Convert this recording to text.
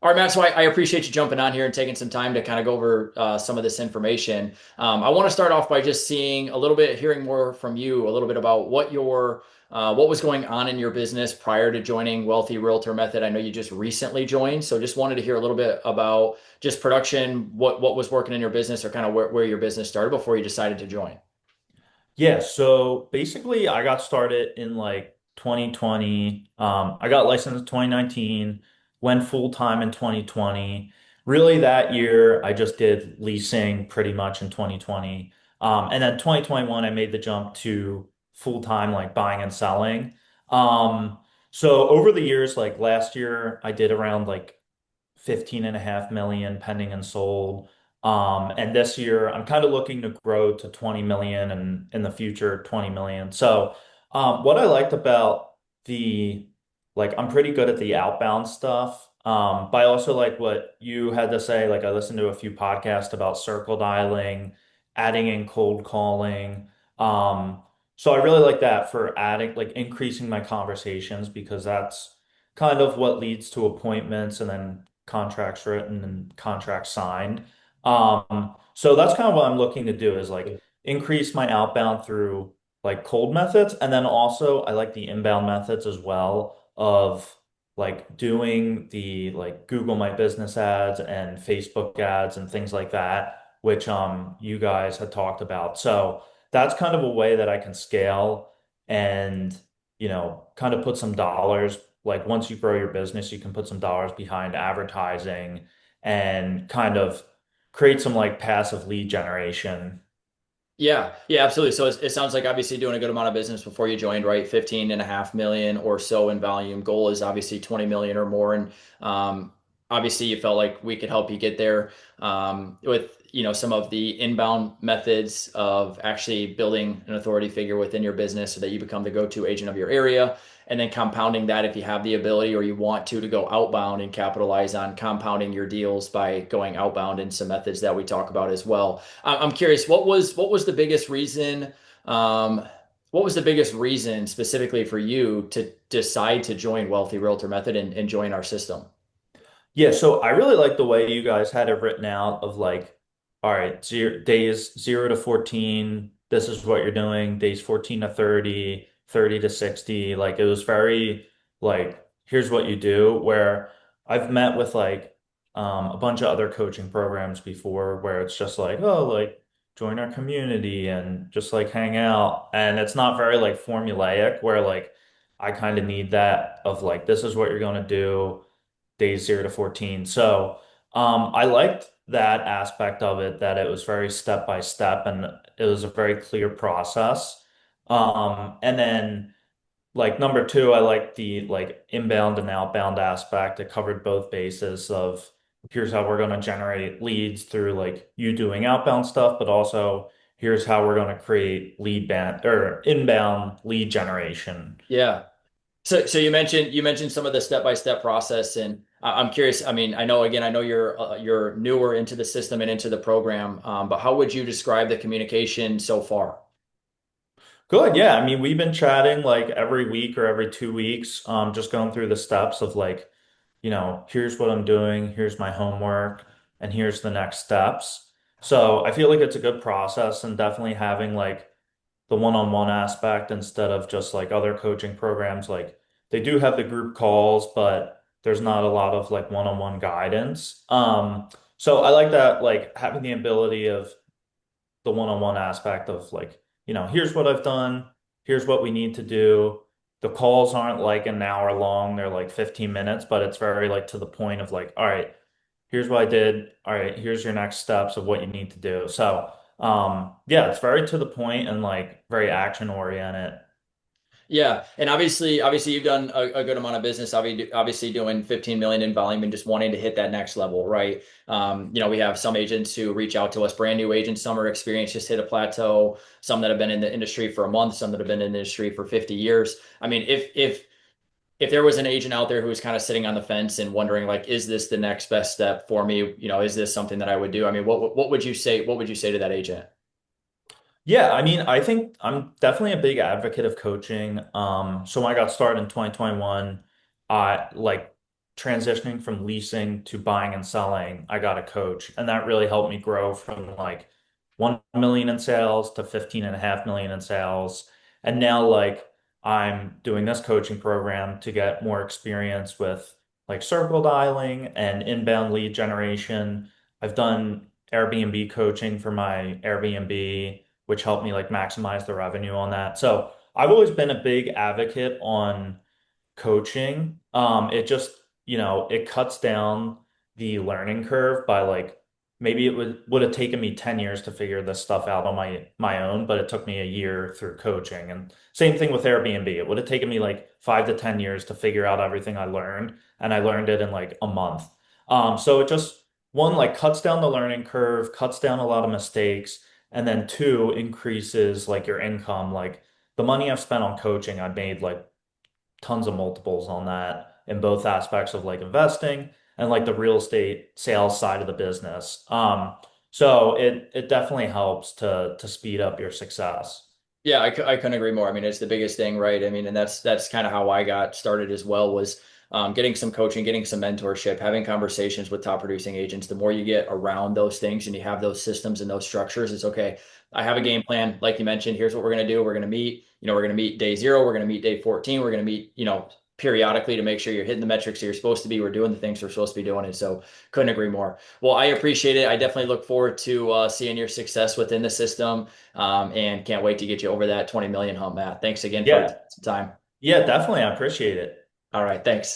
All right, Matt. So I appreciate you jumping on here and taking some time to kind of go over some of this information. I want to start off by just seeing a little bit, hearing more from you, a little bit about what was going on in your business prior to joining Wealthy Realtor Method. I know you just recently joined, so just wanted to hear a little bit about just production, what was working in your business, or kind of where your business started before you decided to join. Yeah, so basically I got started in like 2020. I got licensed in 2019, went full time in 2020. Really that year I just did leasing pretty much in 2020. And then 2021 I made the jump to full time like buying and selling. Um, so over the years, like last year I did around like 15.5 million pending and sold. And this year I'm kind of looking to grow to 20 million and in the future 20 million. So what I liked about the I'm pretty good at the outbound stuff. But I also like what you had to say. Like I listened to a few podcasts about circle dialing, adding in cold calling. So I really like that for adding like increasing my conversations because that's kind of what leads to appointments and then contracts written and contracts signed. So that's kind of what I'm looking to do is like increase my outbound through like cold methods. And then also I like the inbound methods as well of like doing the like Google My Business ads and Facebook ads and things like that, which you guys had talked about. So that's kind of a way that I can scale and kind of put some dollars. Like once you grow your business, you can put some dollars behind advertising and kind of create some like passive lead generation. Yeah, yeah, absolutely. So it sounds like obviously doing a good amount of business before you joined, right? 15.5 million or so in volume. Goal is obviously 20 million or more. And obviously you felt like we could help you get there with, some of the inbound methods of actually building an authority figure within your business so that you become the go-to agent of your area. And then compounding that if you have the ability or you want to go outbound and capitalize on compounding your deals by going outbound in some methods that we talk about as well. I'm curious, what was the biggest reason? Um, what was the biggest reason specifically for you to decide to join Wealthy Realtor Method and join our system? Yeah, so I really like the way you guys had it written out of like, all right, days 0 to 14, this is what you're doing, days 14 to 30, 30 to 60. Like it was very like, here's what you do. Where I've met with like a bunch of other coaching programs before where it's just like, oh, like join our community and just like hang out. And it's not very like formulaic where like I kind of need that of like, this is what you're going to do days 0 to 14. So I liked that aspect of it, that it was very step by step and it was a very clear process. And then like number two, I like the like inbound and outbound aspect. It covered both bases of here's how we're going to generate leads through like you doing outbound stuff, but also here's how we're going to create lead band or inbound lead generation. Yeah. So you mentioned some of the step-by-step process, and I'm curious. I mean, I know you're newer into the system and into the program, but how would you describe the communication so far? Good. Yeah. I mean, we've been chatting like every week or every 2 weeks, just going through the steps of like, here's what I'm doing, here's my homework, and here's the next steps. So I feel like it's a good process and definitely having like the one-on-one aspect instead of just like other coaching programs. Like they do have the group calls, but there's not a lot of like one-on-one guidance. So I like that, like having the ability of the one-on-one aspect of like, here's what I've done, here's what we need to do. The calls aren't like an hour long, they're like 15 minutes, but it's very like to the point of like, all right, here's what I did. All right, here's your next steps of what you need to do. So, yeah, it's very to the point and like very action oriented. Yeah, and obviously, you've done a good amount of business. Obviously, doing 15 million in volume and just wanting to hit that next level, right? We have some agents who reach out to us, brand new agents. Some are experienced, just hit a plateau. Some that have been in the industry for a month. Some that have been in the industry for 50 years. I mean, if there was an agent out there who was kind of sitting on the fence and wondering, like, is this the next best step for me? Is this something that I would do? I mean, what would you say? What would you say to that agent? Yeah, I mean, I think I'm definitely a big advocate of coaching. So when I got started in 2021, I like transitioning from leasing to buying and selling, I got a coach, and that really helped me grow from like 1 million in sales to 15.5 million in sales. And now like I'm doing this coaching program to get more experience with like circle dialing and inbound lead generation. I've done Airbnb coaching for my Airbnb, which helped me like maximize the revenue on that. So I've always been a big advocate on coaching. It just, it cuts down the learning curve by like maybe it would have taken me 10 years to figure this stuff out on my own, but it took me a year through coaching. And same thing with Airbnb. It would have taken me like 5 to 10 years to figure out everything I learned, and I learned it in like a month. So it just one like cuts down the learning curve, cuts down a lot of mistakes, and then two increases like your income. Like the money I've spent on coaching, I've made like tons of multiples on that in both aspects of like investing and like the real estate sales side of the business. So it definitely helps to speed up your success. Yeah, I couldn't agree more. I mean, it's the biggest thing, right? I mean, and that's kind of how I got started as well, was getting some coaching, getting some mentorship, having conversations with top producing agents. The more you get around those things and you have those systems and those structures, it's okay. I have a game plan, like you mentioned. Here's what we're going to do. We're going to meet. We're going to meet day 0. We're going to meet day 14. We're going to meet, periodically to make sure you're hitting the metrics that you're supposed to be. We're doing the things we're supposed to be doing. And so couldn't agree more. Well, I appreciate it. I definitely look forward to seeing your success within the system. And can't wait to get you over that 20 million hump, Matt. Thanks again for Yeah. some time. Yeah, definitely. I appreciate it. All right. Thanks.